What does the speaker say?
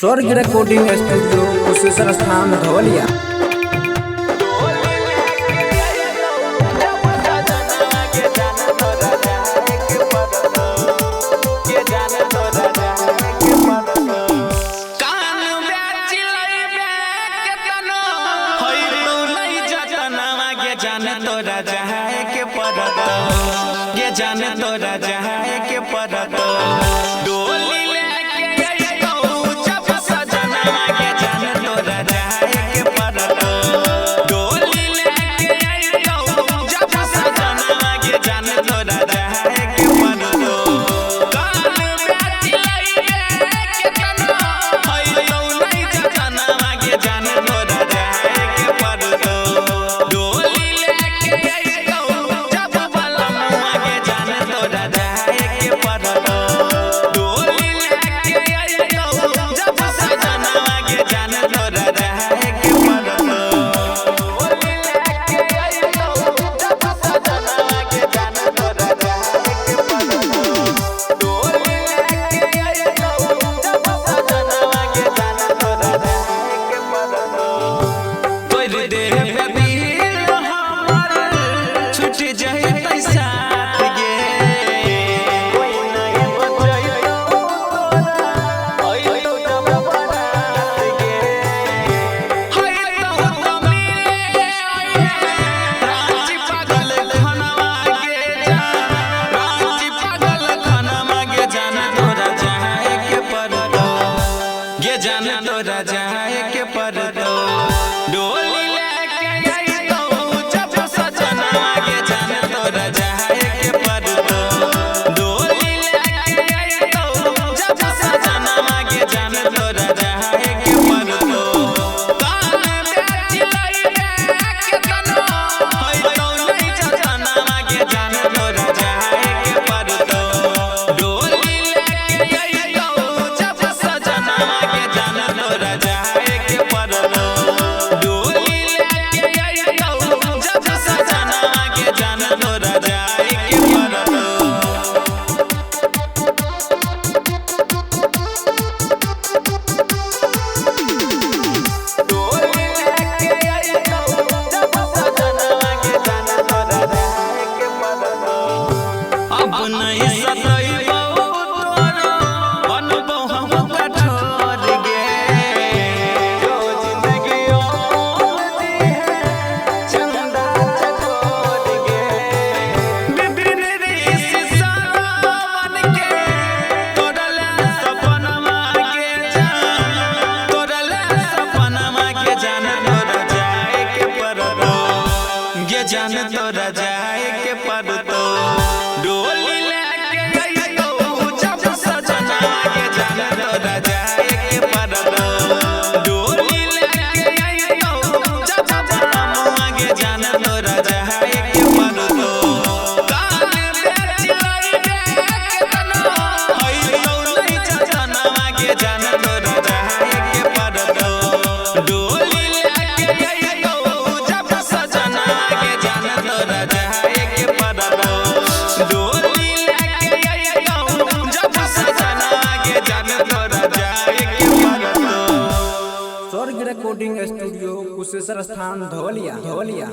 स्वर्ग recording studio Kusheshwar स्थान धवलिया। जाने तोरा जहाए के पड़त डोली लेके अइतो जब सजनवा के जाने तोरा जहाए के पड़त डोली लेके अइतो जब सजनवा के जाने तोरा जहाए के पड़त कान बेटी लइए के तना अइतो नहीं सजनवा के जाने तोरा जहाए के पड़त डोली लेके अइतो जब बलमुआ के जाने तोरा जहाए के पड़त डोली लेके अइतो जब सजनवा के जाने तोरा जहाए के पड़त डोली लेके अइतो जब सजनवा के जाने तोरा जहाए के पड़त डोली लेके अइतो जब सजनवा के जाने तोरा जहाए के पड़त तोर देह पे दिल हमर छूट जाए साथ गे कोई नहीं बचैतो तोरा अइतो जब बारात गे हइतो तो मिले रांची पागल खनवा के जान रांची पागल खनवा के जान तोरा जहाए के पड़तो गे जान तोरा जहाए के पड़तो डोली लेके अइतो जब सजनवा के जान तोरा जहाए के पड़तो डोली लेके अइतो जब सजनवा के जान तोरा जहाए के पड़तो कान बेटी लइए के तना अइतो नहीं सजनवा के जान तोरा जहाए के पड़तो डोली लेके अइतो जब सजनवा के जान तोरा जहाए के पड़तो डोली लेके अइतो जब सजनवा के जान तोरा जहाए के पड़तो डोली लेके अइतो जब सजनवा के जान तोरा जहाए के पड़तो अब नहीं सतइबो तोरा बनबो हम कठोर गे जो जिंदगी ओती है चंदा चकोर गे बिबिन ऋषि सावन के तोरला सपनमा के जान तोरला सपनमा के जान तोरा जाए के पड़तो गे जान तोरा जाए के पड़तो डोली लेके अइतो जब सजनवा के जान तोरा जाए के पड़तो डोली लेके अइतो जब बलमुआ के जान तोरा जहाए के पड़तो कान बेटी लइए के तना अइतो नहीं सजनवा के जान तोरा जहाए के पड़तो डोली लेके अइतो जब सजनवा के जान तोरा जहाए के पड़तो डोली लेके अइतो जब सजनवा के जान तोरा जहाए के पड़तो स्वर्ग रिकॉर्डिंग स्टूडियो कुशेश्वर स्थान धवलिया।